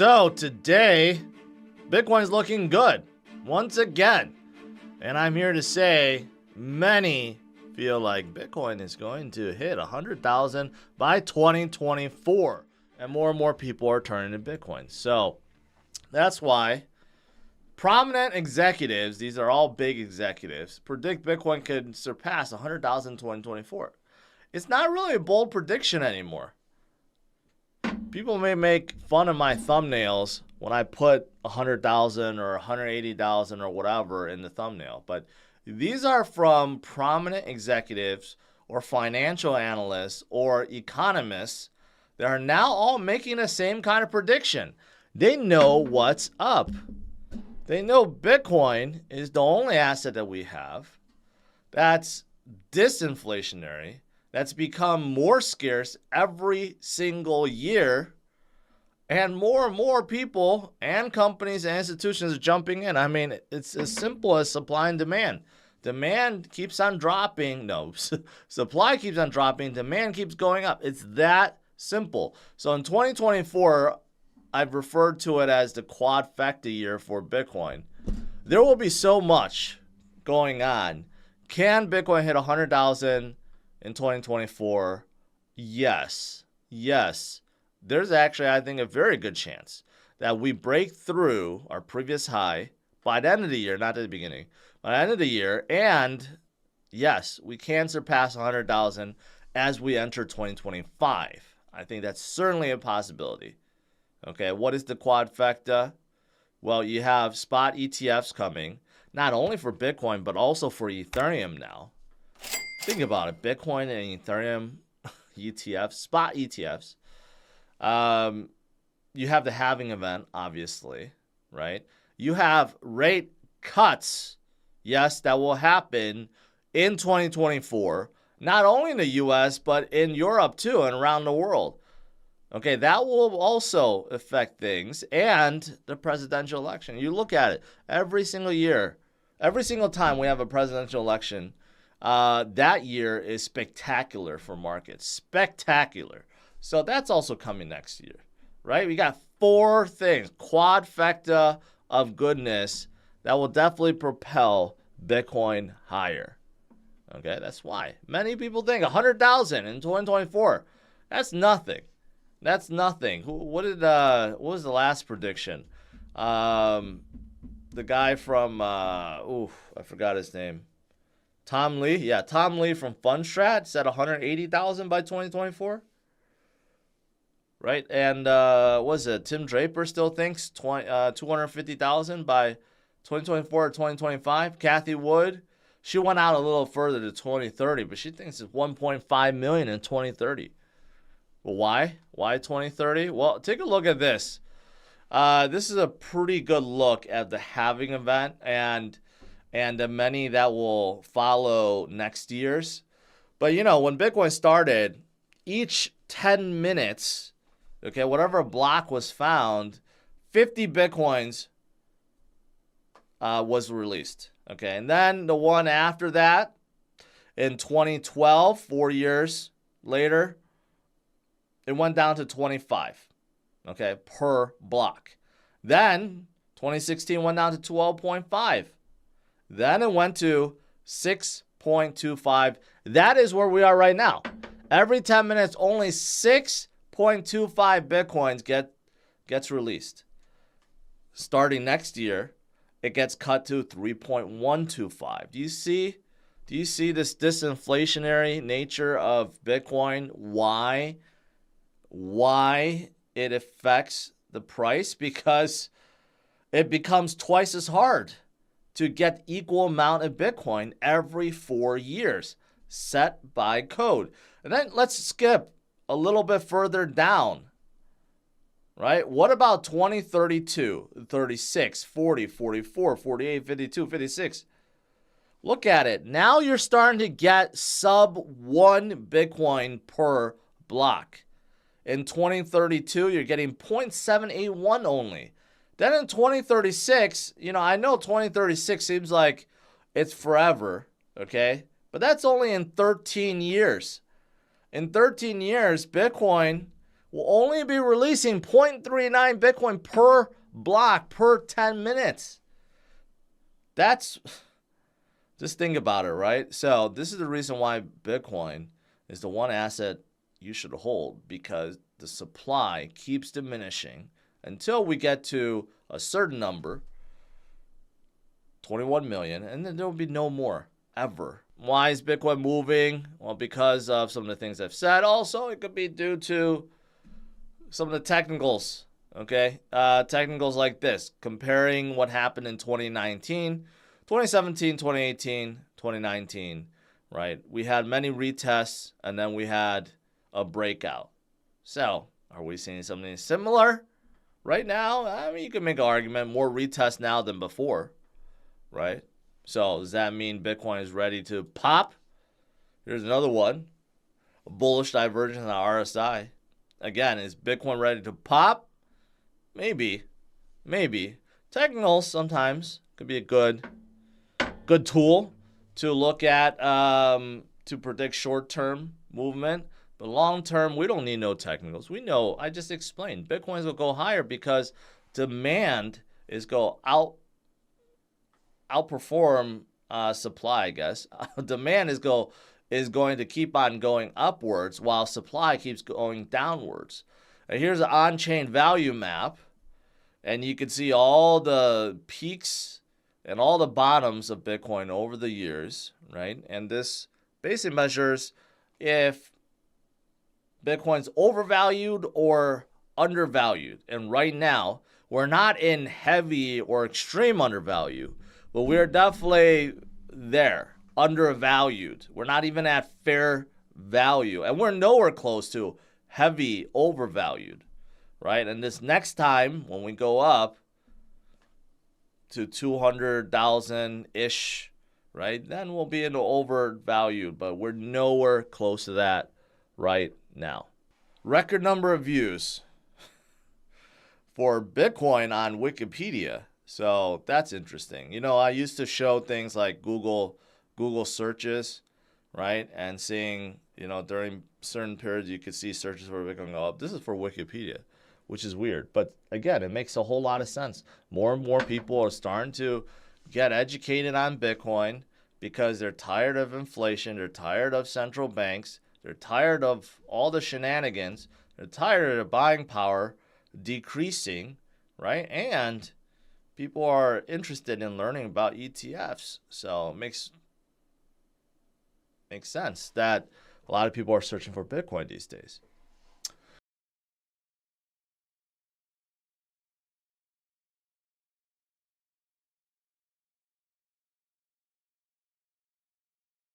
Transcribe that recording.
So today, Bitcoin's looking good once again. And I'm here to say many feel like Bitcoin is going to hit 100,000 by 2024. And more people are turning to Bitcoin. So that's why prominent executives, these are all big executives, predict Bitcoin could surpass 100,000 in 2024. It's not really a bold prediction anymore. People may make fun of my thumbnails when I put 100,000 or 180,000 or whatever in the thumbnail, but these are from prominent executives or financial analysts or economists that are now all making the same kind of prediction. They know what's up. They know Bitcoin is the only asset that we have that's disinflationary, that's become more scarce every single year, and more people and companies and institutions are jumping in. I mean, it's as simple as supply and demand. Demand keeps on dropping. No, supply keeps on dropping. Demand keeps going up. It's that simple. So in 2024, I've referred to it as the quadfecta year for Bitcoin. There will be so much going on. Can Bitcoin hit 100,000 in 2024? Yes. There's actually, I think, a very good chance that we break through our previous high by the end of the year, not at the beginning, by the end of the year. And yes, we can surpass 100,000 as we enter 2025. I think that's certainly a possibility. Okay, what is the quadfecta? Well, you have spot ETFs coming, not only for Bitcoin, but also for Ethereum now. Think about it, Bitcoin and Ethereum ETFs, spot ETFs. You have the halving event, obviously, right? You have rate cuts, yes, that will happen in 2024, not only in the US, but in Europe too and around the world. Okay, that will also affect things, and the presidential election. You look at it every single year, every single time we have a presidential election, that year is spectacular for markets. Spectacular. So that's also coming next year, right? We got four things, quadfecta of goodness that will definitely propel Bitcoin higher. Okay, that's why many people think 100,000 in 2024. That's nothing. That's nothing. What was the last prediction? The guy from I forgot his name. Tom Lee. Yeah, Tom Lee from Fundstrat said 180,000 by 2024. Right? And was it Tim Draper still thinks 250,000 by 2024 or 2025? Kathy Wood, she went out a little further to 2030, but she thinks it's 1.5 million in 2030. Well, why? Why 2030? Well, take a look at this. This is a pretty good look at the halving event and the many that will follow next year's. But, you know, when Bitcoin started, each 10 minutes, okay, whatever block was found, 50 Bitcoins was released. Okay, and then the one after that, in 2012, 4 years later, it went down to 25, okay, per block. Then 2016 went down to 12.5. Then it went to 6.25. That is where we are right now. Every 10 minutes, only 6.25 Bitcoins gets released. Starting next year, it gets cut to 3.125. Do you see this disinflationary nature of Bitcoin? Why it affects the price? Because it becomes twice as hard to get equal amount of Bitcoin every 4 years, set by code. And then let's skip a little bit further down, right? What about 2032, 36, 40, 44, 48, 52, 56? Look at it. Now you're starting to get sub 1 Bitcoin per block. In 2032, you're getting 0.781 only. Then in 2036, you know, I know 2036 seems like it's forever, okay? But that's only in 13 years. In 13 years, Bitcoin will only be releasing 0.39 Bitcoin per block per 10 minutes. Just think about it, right? So this is the reason why Bitcoin is the one asset you should hold, because the supply keeps diminishing until we get to a certain number, 21 million, and then there will be no more ever. Why is Bitcoin moving? Well, because of some of the things I've said. Also, it could be due to some of the technicals, okay? Technicals like this, comparing what happened in 2019, 2017, 2018, 2019, right? We had many retests, and then we had a breakout. So, are we seeing something similar right now? I mean, you can make an argument, more retests now than before, right? So, does that mean Bitcoin is ready to pop? Here's another one, a bullish divergence on RSI. Again, is Bitcoin ready to pop? Maybe. Technicals sometimes could be a good tool to look at to predict short-term movement. But long-term, we don't need no technicals. We know, I just explained, Bitcoins will go higher because demand is outperform supply, I guess. Demand is going to keep on going upwards while supply keeps going downwards. And here's an on-chain value map, and you can see all the peaks and all the bottoms of Bitcoin over the years, right? And this basically measures if Bitcoin's overvalued or undervalued. And right now, we're not in heavy or extreme undervalue, but we're definitely there, undervalued. We're not even at fair value, and we're nowhere close to heavy overvalued, right? And this next time when we go up to 200,000-ish, right, then we'll be into overvalued, but we're nowhere close to that right now. Record number of views for Bitcoin on Wikipedia. So that's interesting. You know, I used to show things like Google searches, right? And seeing, you know, during certain periods you could see searches for Bitcoin go up. This is for Wikipedia, which is weird. But again, it makes a whole lot of sense. More and more people are starting to get educated on Bitcoin because they're tired of inflation. They're tired of central banks. They're tired of all the shenanigans. They're tired of their buying power decreasing, right? And people are interested in learning about ETFs. So it makes sense that a lot of people are searching for Bitcoin these days.